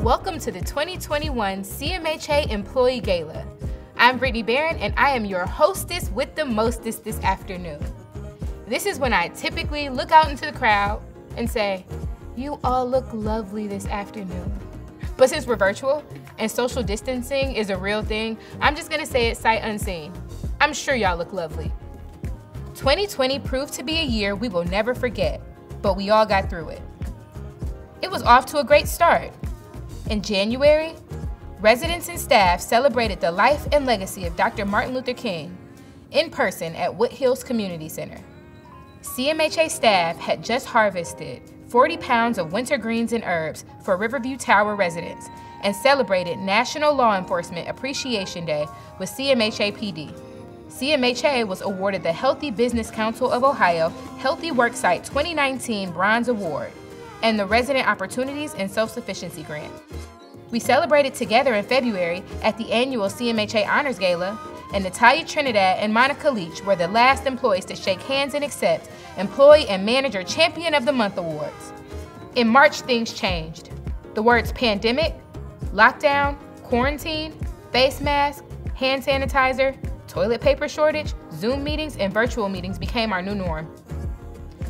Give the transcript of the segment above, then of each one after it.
Welcome to the 2021 CMHA Employee Gala. I'm Brittany Barron and I am your hostess with the mostest this afternoon. This is when I typically look out into the crowd and say, "You all look lovely this afternoon." But since we're virtual and social distancing is a real thing, I'm just gonna say it sight unseen. I'm sure y'all look lovely. 2020 proved to be a year we will never forget, but we all got through it. It was off to a great start. In January, residents and staff celebrated the life and legacy of Dr. Martin Luther King in person at Wood Hills Community Center. CMHA staff had just harvested 40 pounds of winter greens and herbs for Riverview Tower residents and celebrated National Law Enforcement Appreciation Day with CMHA PD. CMHA was awarded the Healthy Business Council of Ohio Healthy Worksite 2019 Bronze Award and the Resident Opportunities and Self-Sufficiency Grant. We celebrated together in February at the annual CMHA Honors Gala, and Natalia Trinidad and Monica Leach were the last employees to shake hands and accept Employee and Manager Champion of the Month awards. In March, things changed. The words pandemic, lockdown, quarantine, face mask, hand sanitizer, toilet paper shortage, Zoom meetings, and virtual meetings became our new norm.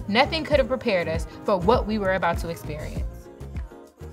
Nothing could have prepared us for what we were about to experience.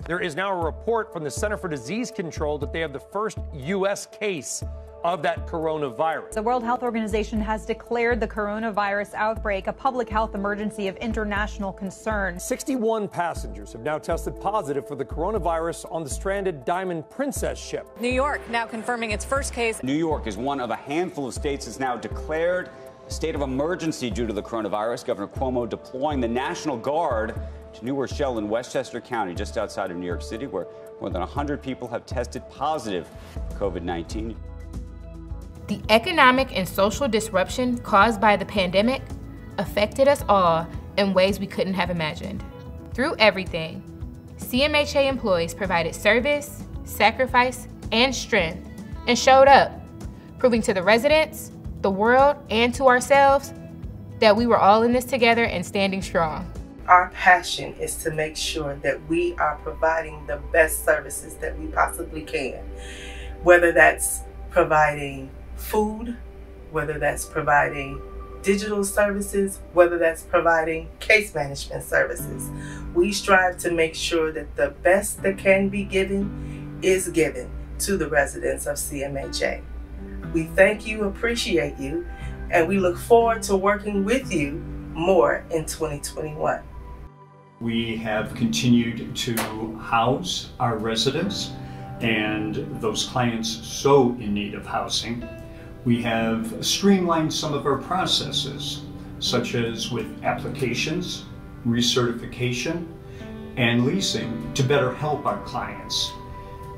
There is now a report from the Center for Disease Control that they have the first U.S. case of that coronavirus. The World Health Organization has declared the coronavirus outbreak a public health emergency of international concern. 61 passengers have now tested positive for the coronavirus on the stranded Diamond Princess ship. New York now confirming its first case. New York is one of a handful of states that's now declared a state of emergency due to the coronavirus. Governor Cuomo deploying the National Guard to New Rochelle in Westchester County, just outside of New York City, where more than 100 people have tested positive for COVID-19. The economic and social disruption caused by the pandemic affected us all in ways we couldn't have imagined. Through everything, CMHA employees provided service, sacrifice, and strength, and showed up, proving to the residents, the world, and to ourselves that we were all in this together and standing strong. Our passion is to make sure that we are providing the best services that we possibly can, whether that's providing food, whether that's providing digital services, whether that's providing case management services. We strive to make sure that the best that can be given is given to the residents of CMHA. We thank you, appreciate you, and we look forward to working with you more in 2021. We have continued to house our residents and those clients so in need of housing. We have streamlined some of our processes, such as with applications, recertification, and leasing to better help our clients.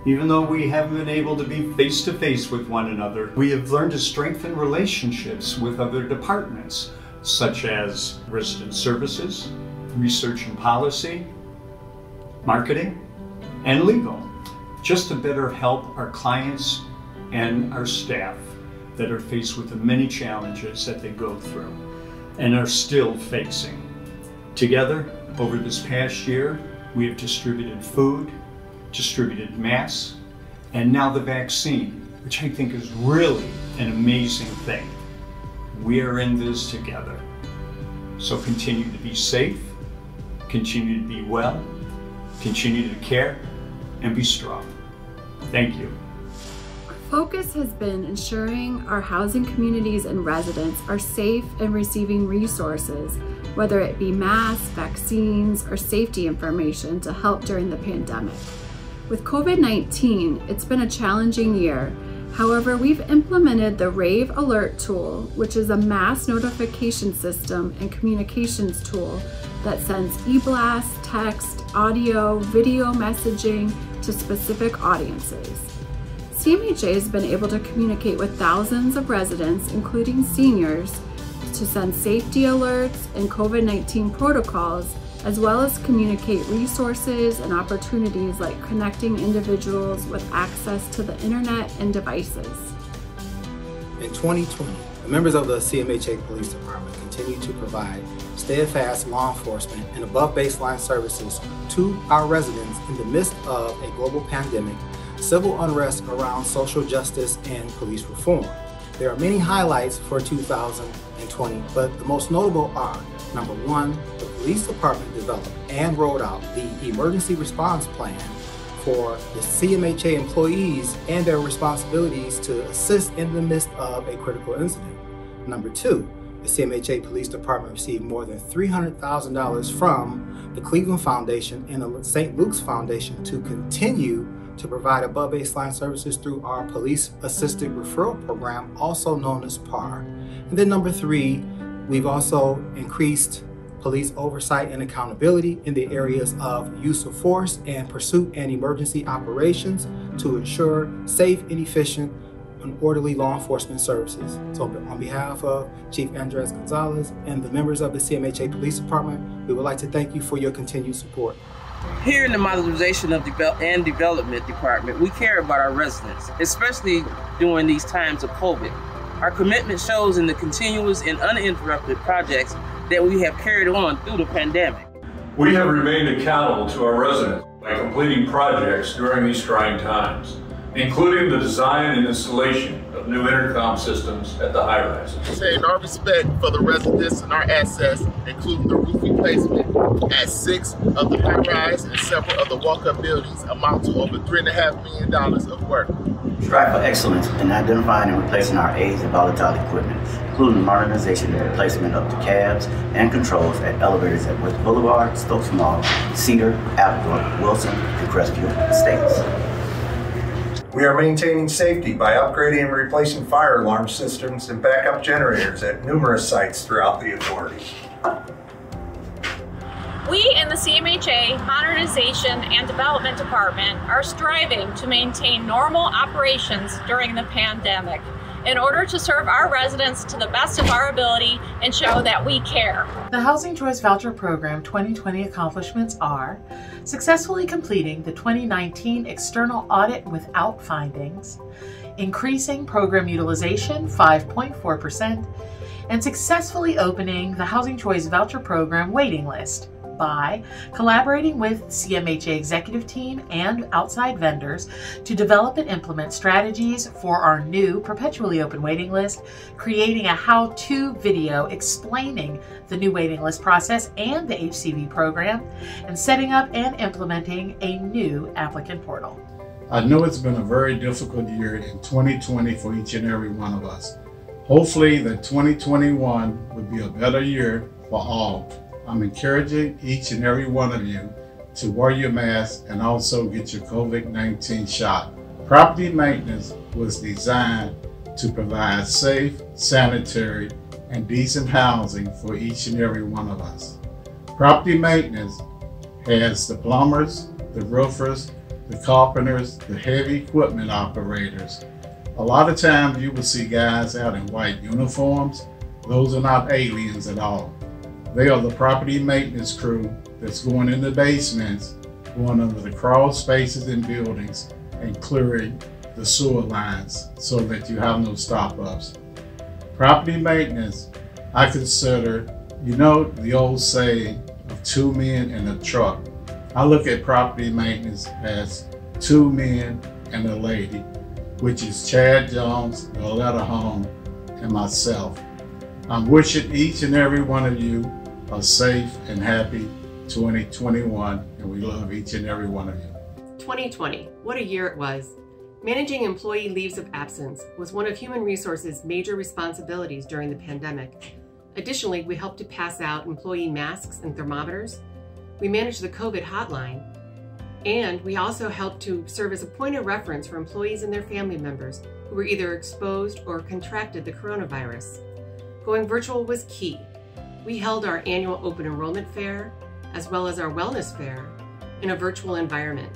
Even though we haven't been able to be face-to-face with one another, we have learned to strengthen relationships with other departments, such as resident services, research and policy, marketing, and legal, just to better help our clients and our staff that are faced with the many challenges that they go through and are still facing. Together, over this past year, we have distributed food, distributed masks, and now the vaccine, which I think is really an amazing thing. We are in this together. So continue to be safe, continue to be well, continue to care, and be strong. Thank you. Our focus has been ensuring our housing communities and residents are safe and receiving resources, whether it be masks, vaccines, or safety information to help during the pandemic. With COVID-19, it's been a challenging year. However, we've implemented the Rave Alert tool, which is a mass notification system and communications tool that sends e-blasts, text, audio, video messaging to specific audiences. CMHA has been able to communicate with thousands of residents, including seniors, to send safety alerts and COVID-19 protocols, as well as communicate resources and opportunities like connecting individuals with access to the internet and devices. In 2020, the members of the CMHA Police Department continue to provide steadfast law enforcement and above baseline services to our residents in the midst of a global pandemic, civil unrest around social justice, and police reform. There are many highlights for 2020, but the most notable are: number one, the police department developed and rolled out the emergency response plan for the CMHA employees and their responsibilities to assist in the midst of a critical incident. Number two, the CMHA Police Department received more than $300,000 from the Cleveland Foundation and the St. Luke's Foundation to continue to provide above baseline services through our Police Assisted Referral Program, also known as PAR. And then number three, we've also increased police oversight and accountability in the areas of use of force and pursuit and emergency operations to ensure safe and efficient and orderly law enforcement services. So on behalf of Chief Andres Gonzalez and the members of the CMHA Police Department, we would like to thank you for your continued support. Here in the Modernization and Development Department, we care about our residents, especially during these times of COVID. Our commitment shows in the continuous and uninterrupted projects that we have carried on through the pandemic. We have remained accountable to our residents by completing projects during these trying times, including the design and installation of new intercom systems at the high-rises. Saying our respect for the residents and our assets, including the roof replacement at 6 of the high-rise and several of the walk-up buildings, amount to over $3.5 million of work. Strive for excellence in identifying and replacing our aids and volatile equipment, including the modernization and replacement of the cabs and controls at elevators at West Boulevard, Stokes Mall, Cedar, Appledore, Wilson, and Crestview Estates. We are maintaining safety by upgrading and replacing fire alarm systems and backup generators at numerous sites throughout the authority. We in the CMHA Modernization and Development Department are striving to maintain normal operations during the pandemic in order to serve our residents to the best of our ability and show that we care. The Housing Choice Voucher Program 2020 accomplishments are successfully completing the 2019 external audit without findings, increasing program utilization 5.4%, and successfully opening the Housing Choice Voucher Program waiting list by collaborating with CMHA executive team and outside vendors to develop and implement strategies for our new perpetually open waiting list, creating a how-to video explaining the new waiting list process and the HCV program, and setting up and implementing a new applicant portal. I know it's been a very difficult year in 2020 for each and every one of us. Hopefully that 2021 will be a better year for all. I'm encouraging each and every one of you to wear your mask and also get your COVID-19 shot. Property maintenance was designed to provide safe, sanitary, and decent housing for each and every one of us. Property maintenance has the plumbers, the roofers, the carpenters, the heavy equipment operators. A lot of times you will see guys out in white uniforms. Those are not aliens at all. They are the property maintenance crew that's going in the basements, going under the crawl spaces in buildings, and clearing the sewer lines so that you have no stop-ups. Property maintenance, I consider, you know the old saying of 2 men in a truck. I look at property maintenance as 2 men and a lady, which is Chad Jones, Violetta Home, and myself. I'm wishing each and every one of you a safe and happy 2021, and we love each and every one of you. 2020, what a year it was. Managing employee leaves of absence was one of Human Resources' major responsibilities during the pandemic. Additionally, we helped to pass out employee masks and thermometers. We managed the COVID hotline, and we also helped to serve as a point of reference for employees and their family members who were either exposed or contracted the coronavirus. Going virtual was key. We held our annual open enrollment fair, as well as our wellness fair, in a virtual environment.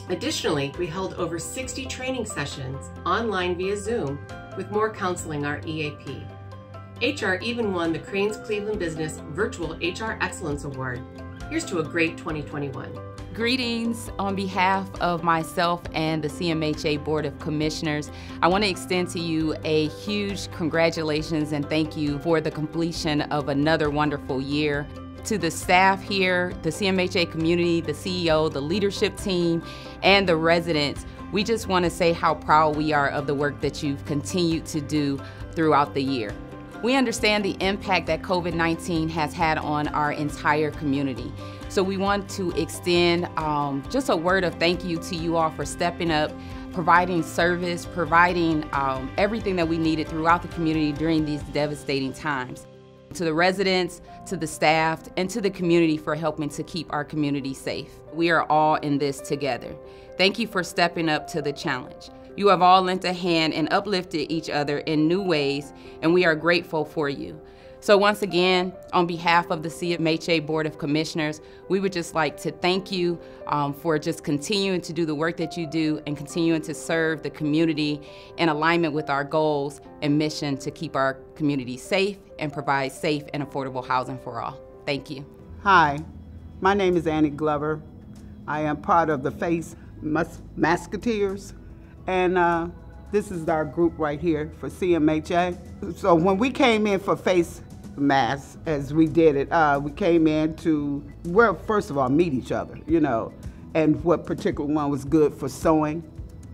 Additionally, we held over 60 training sessions online via Zoom, with more counseling our EAP. HR even won the Cranes Cleveland Business Virtual HR Excellence Award. Here's to a great 2021. Greetings on behalf of myself and the CMHA Board of Commissioners. I want to extend to you a huge congratulations and thank you for the completion of another wonderful year. To the staff here, the CMHA community, the CEO, the leadership team, and the residents, we just want to say how proud we are of the work that you've continued to do throughout the year. We understand the impact that COVID-19 has had on our entire community. So we want to extend just a word of thank you to you all for stepping up, providing service, providing everything that we needed throughout the community during these devastating times. To the residents, to the staff, and to the community for helping to keep our community safe. We are all in this together. Thank you for stepping up to the challenge. You have all lent a hand and uplifted each other in new ways, and we are grateful for you. So once again, on behalf of the CMHA Board of Commissioners, we would just like to thank you for just continuing to do the work that you do and continuing to serve the community in alignment with our goals and mission to keep our community safe and provide safe and affordable housing for all. Thank you. Hi, my name is Annie Glover. I am part of the Face Masketeers, and this is our group right here for CMHA. So when we came in for face masks, as we did it, we came in to, well, first of all, meet each other, you know, and what particular one was good for sewing,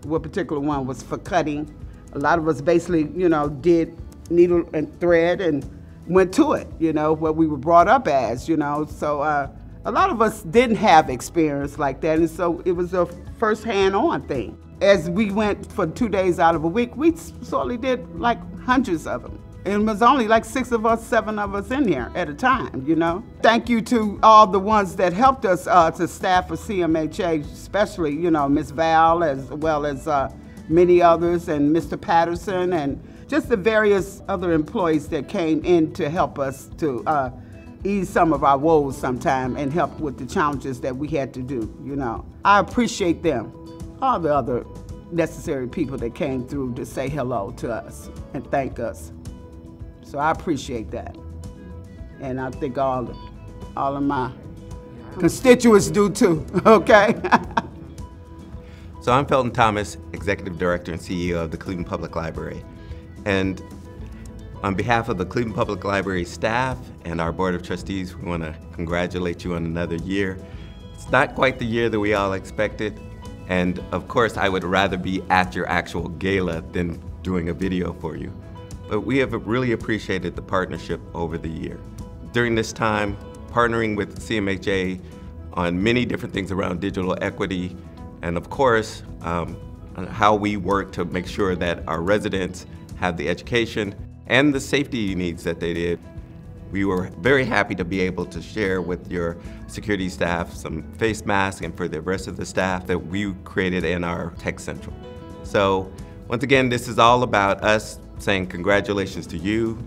what particular one was for cutting. A lot of us basically, you know, did needle and thread and went to it, you know, what we were brought up as, you know. So a lot of us didn't have experience like that, and so it was a first hand-on thing. As we went for 2 days out of a week, we certainly did like hundreds of them. And it was only like 6 of us, 7 of us in here at a time, you know. Thank you to all the ones that helped us, to staff of CMHA, especially, you know, Ms. Val, as well as many others, and Mr. Patterson, and just the various other employees that came in to help us to ease some of our woes sometime and help with the challenges that we had to do, you know. I appreciate them. All the other necessary people that came through to say hello to us and thank us. So I appreciate that. And I think all of my constituents do too, okay? So I'm Felton Thomas, Executive Director and CEO of the Cleveland Public Library. And on behalf of the Cleveland Public Library staff and our Board of Trustees, we want to congratulate you on another year. It's not quite the year that we all expected. And of course, I would rather be at your actual gala than doing a video for you. But we have really appreciated the partnership over the year. During this time, partnering with CMHA on many different things around digital equity, and of course, how we work to make sure that our residents have the education and the safety needs that they did. We were very happy to be able to share with your security staff some face masks, and for the rest of the staff that we created in our Tech Central. So once again, this is all about us saying congratulations to you,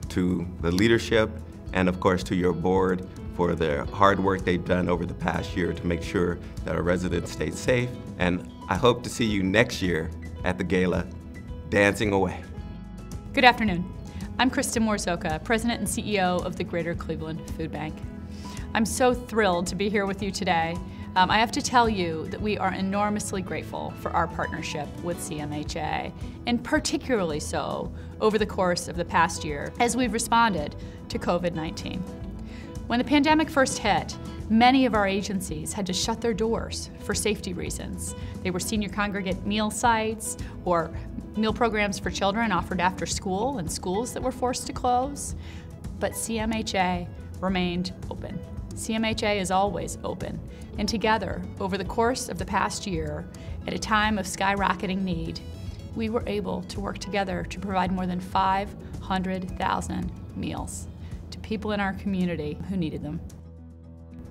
to the leadership, and of course to your board for the hard work they've done over the past year to make sure that our residents stay safe. And I hope to see you next year at the gala, dancing away. Good afternoon. I'm Kristen Morsoka, President and CEO of the Greater Cleveland Food Bank. I'm so thrilled to be here with you today. I have to tell you that we are enormously grateful for our partnership with CMHA, and particularly so over the course of the past year as we've responded to COVID-19. When the pandemic first hit, many of our agencies had to shut their doors for safety reasons. They were senior congregate meal sites or meal programs for children offered after school and schools that were forced to close. But CMHA remained open. CMHA is always open. And together, over the course of the past year, at a time of skyrocketing need, we were able to work together to provide more than 500,000 meals to people in our community who needed them.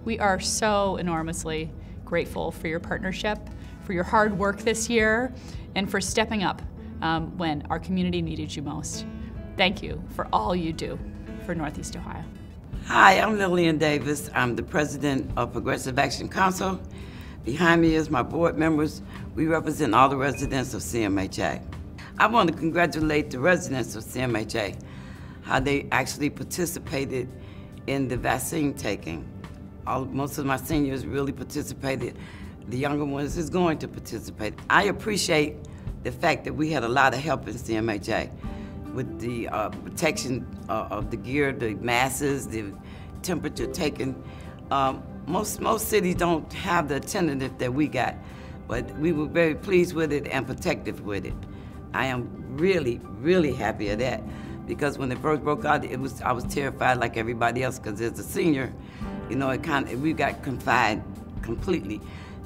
We are so enormously grateful for your partnership, for your hard work this year, and for stepping up when our community needed you most. Thank you for all you do for Northeast Ohio. Hi, I'm Lillian Davis. I'm the president of Progressive Action Council. Behind me is my board members. We represent all the residents of CMHA. I want to congratulate the residents of CMHA, how they actually participated in the vaccine taking. Most of my seniors really participated. The younger ones is going to participate. I appreciate the fact that we had a lot of help in CMHA with the protection of the gear, the masks, the temperature taken. Most cities don't have the attentive that we got, but we were very pleased with it and protective with it. I am really, really happy of that, because when it first broke out, I was terrified like everybody else, because as a senior, you know, we got confined completely,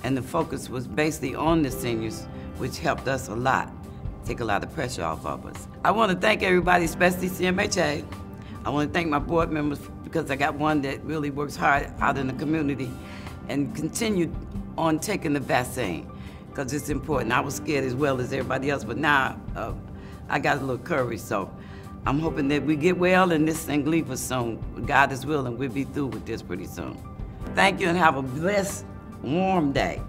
and the focus was basically on the seniors, which helped us a lot, take a lot of pressure off of us. I want to thank everybody, especially CMHA. I want to thank my board members, because I got one that really works hard out in the community and continued on taking the vaccine, because it's important. I was scared as well as everybody else, but now I got a little courage, so I'm hoping that we get well and this thing leave us soon. God is willing, we'll be through with this pretty soon. Thank you and have a blessed, warm day.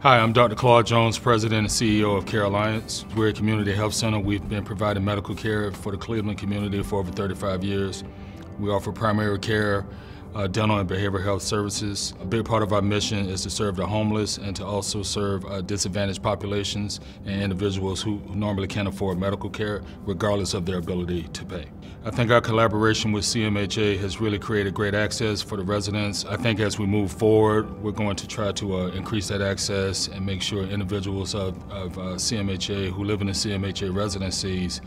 Hi, I'm Dr. Claude Jones, President and CEO of Care Alliance. We're a community health center. We've been providing medical care for the Cleveland community for over 35 years. We offer primary care, dental and behavioral health services. A big part of our mission is to serve the homeless and to also serve disadvantaged populations and individuals who normally can't afford medical care, regardless of their ability to pay. I think our collaboration with CMHA has really created great access for the residents. I think as we move forward, we're going to try to increase that access and make sure individuals of CMHA who live in the CMHA residencies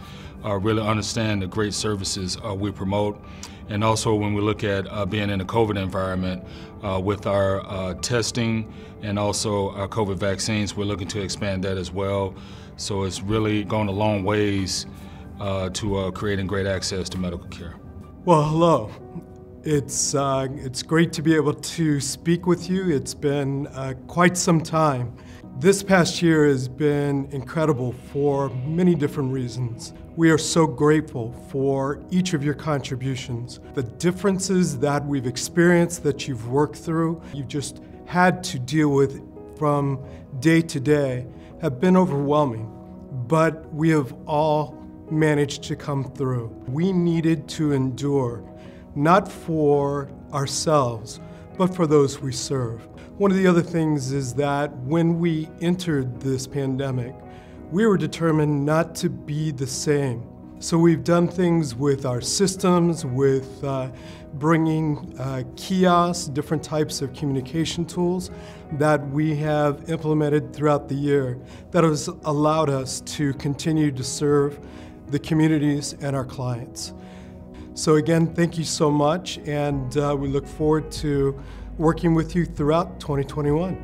really understand the great services we promote. And also when we look at being in a COVID environment with our testing and also our COVID vaccines, we're looking to expand that as well. So it's really gone a long ways to creating great access to medical care. Well, hello. It's great to be able to speak with you. It's been quite some time. This past year has been incredible for many different reasons. We are so grateful for each of your contributions. The differences that we've experienced, that you've worked through, you've just had to deal with from day to day, have been overwhelming, but we have all managed to come through. We needed to endure, not for ourselves, but for those we serve. One of the other things is that when we entered this pandemic, we were determined not to be the same. So we've done things with our systems, with bringing kiosks, different types of communication tools that we have implemented throughout the year that has allowed us to continue to serve the communities and our clients. So again, thank you so much, and we look forward to working with you throughout 2021.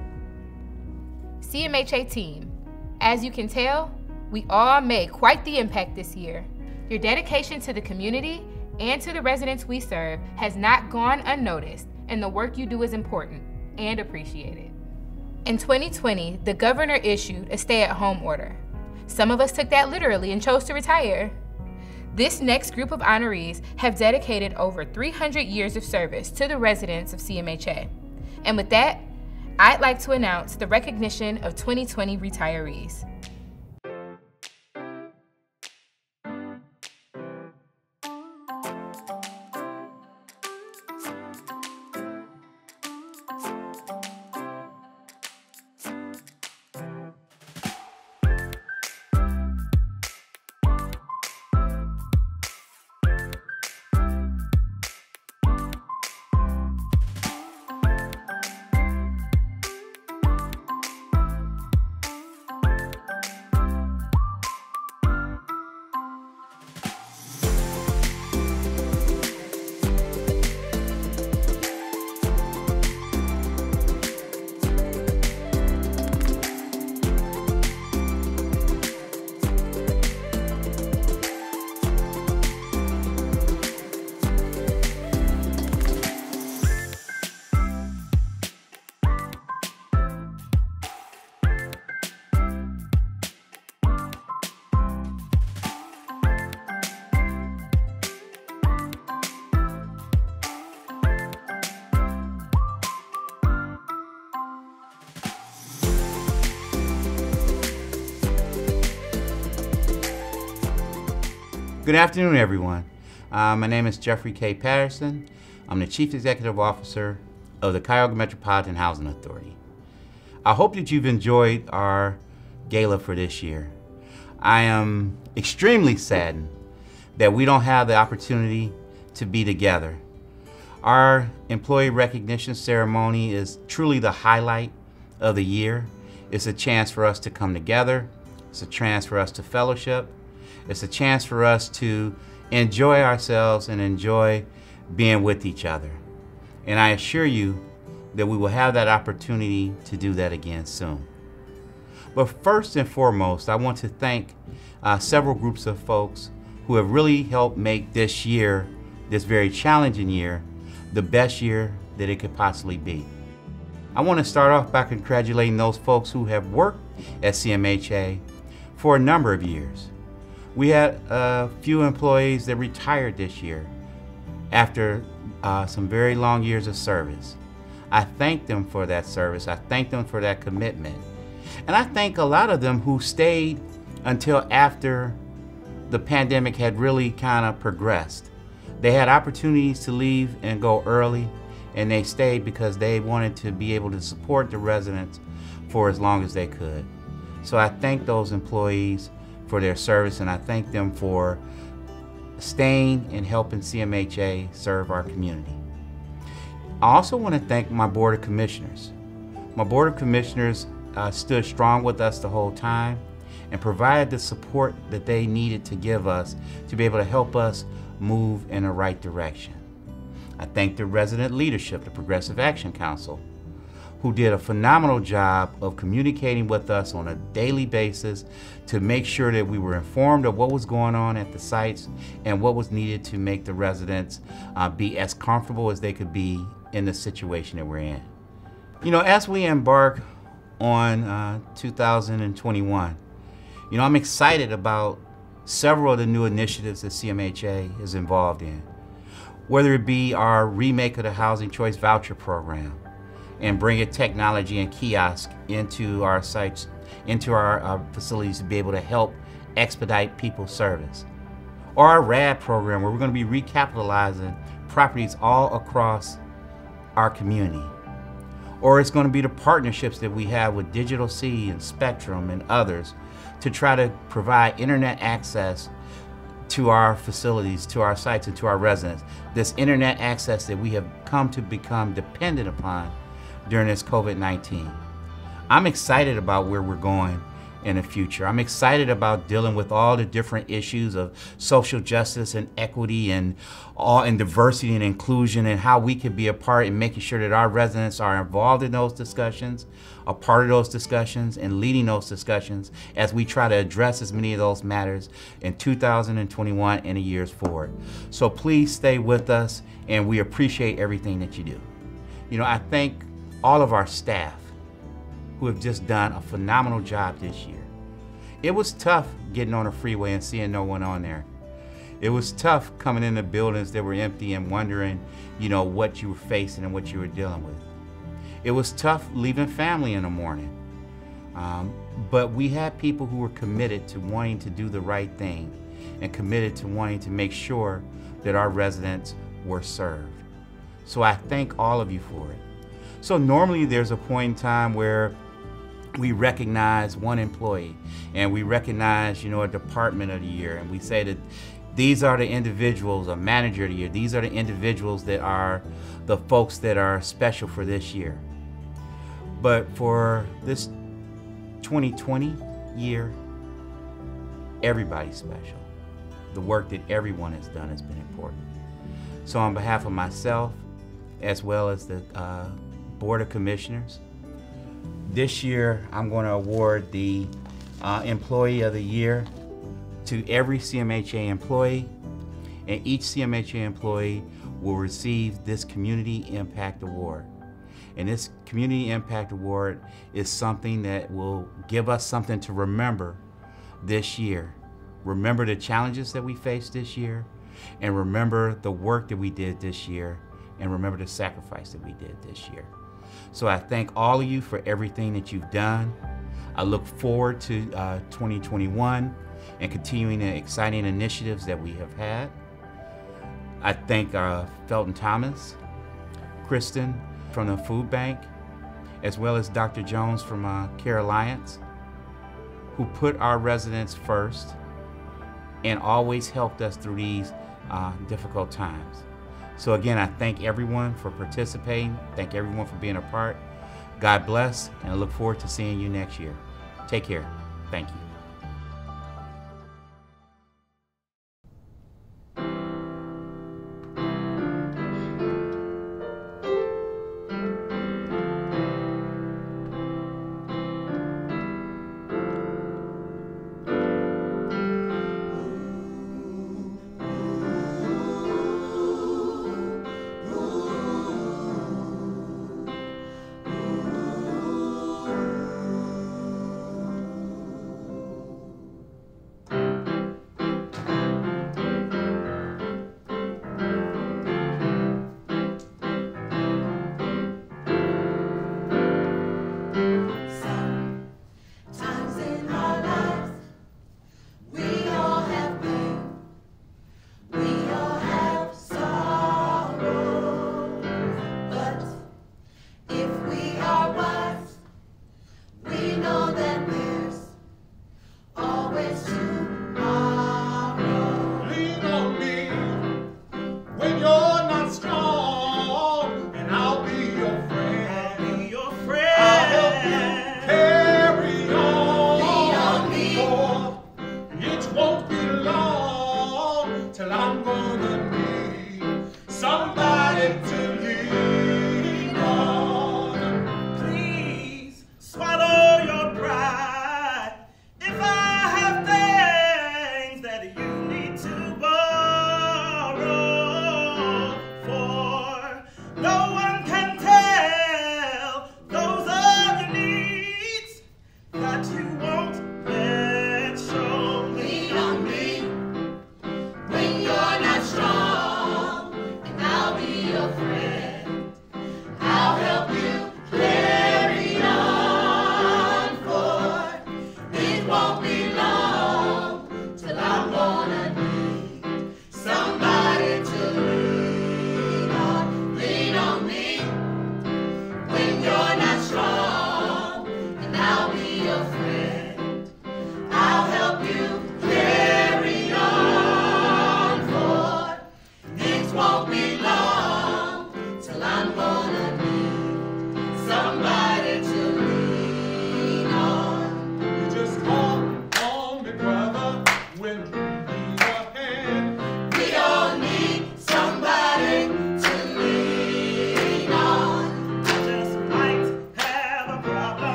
CMHA team, as you can tell, we all made quite the impact this year. Your dedication to the community and to the residents we serve has not gone unnoticed, and the work you do is important and appreciated. In 2020, the governor issued a stay-at-home order. Some of us took that literally and chose to retire. This next group of honorees have dedicated over 300 years of service to the residents of CMHA. And with that, I'd like to announce the recognition of 2020 retirees. Good afternoon, everyone. My name is Jeffrey K. Patterson. I'm the Chief Executive Officer of the Cuyahoga Metropolitan Housing Authority. I hope that you've enjoyed our gala for this year. I am extremely saddened that we don't have the opportunity to be together. Our employee recognition ceremony is truly the highlight of the year. It's a chance for us to come together. It's a chance for us to fellowship. It's a chance for us to enjoy ourselves and enjoy being with each other. And I assure you that we will have that opportunity to do that again soon. But first and foremost, I want to thank several groups of folks who have really helped make this year, this very challenging year, the best year that it could possibly be. I want to start off by congratulating those folks who have worked at CMHA for a number of years. We had a few employees that retired this year after some very long years of service. I thank them for that service. I thank them for that commitment. And I thank a lot of them who stayed until after the pandemic had really kind of progressed. They had opportunities to leave and go early, and they stayed because they wanted to be able to support the residents for as long as they could. So I thank those employees for their service, and I thank them for staying and helping CMHA serve our community. I also want to thank my Board of Commissioners. My Board of Commissioners stood strong with us the whole time and provided the support that they needed to give us to be able to help us move in the right direction. I thank the resident leadership, the Progressive Action Council, who did a phenomenal job of communicating with us on a daily basis to make sure that we were informed of what was going on at the sites and what was needed to make the residents be as comfortable as they could be in the situation that we're in. You know, as we embark on 2021, you know, I'm excited about several of the new initiatives that CMHA is involved in, whether it be our remake of the Housing Choice Voucher Program and bringing technology and kiosk into our sites, into our facilities to be able to help expedite people's service, or our RAD program where we're going to be recapitalizing properties all across our community. Or it's going to be the partnerships that we have with Digital C and Spectrum and others to try to provide internet access to our facilities, to our sites, and to our residents. This internet access that we have come to become dependent upon during this COVID-19. I'm excited about where we're going in the future. I'm excited about dealing with all the different issues of social justice and equity and diversity and inclusion, and how we can be a part in making sure that our residents are involved in those discussions, a part of those discussions, and leading those discussions as we try to address as many of those matters in 2021 and the years forward. So please stay with us, and we appreciate everything that you do. You know, I thank all of our staff who have just done a phenomenal job this year. It was tough getting on a freeway and seeing no one on there. It was tough coming into buildings that were empty and wondering, you know, what you were facing and what you were dealing with. It was tough leaving family in the morning. But we had people who were committed to wanting to do the right thing and committed to wanting to make sure that our residents were served. So I thank all of you for it. So normally there's a point in time where we recognize one employee and we recognize, you know, a department of the year, and we say that these are the individuals, a manager of the year, these are the individuals that are the folks that are special for this year. But for this 2020 year, everybody's special. The work that everyone has done has been important. So on behalf of myself, as well as the Board of Commissioners, this year I'm going to award the Employee of the Year to every CMHA employee, and each CMHA employee will receive this Community Impact Award. And this Community Impact Award is something that will give us something to remember this year. Remember the challenges that we faced this year, and remember the work that we did this year, and remember the sacrifice that we did this year. So I thank all of you for everything that you've done. I look forward to 2021 and continuing the exciting initiatives that we have had. I thank Felton Thomas, Kristen, from the food bank, as well as Dr. Jones from Care Alliance, who put our residents first and always helped us through these difficult times. So again, I thank everyone for participating, thank everyone for being a part. God bless, and I look forward to seeing you next year. Take care. Thank you. Till I'm gonna need somebody.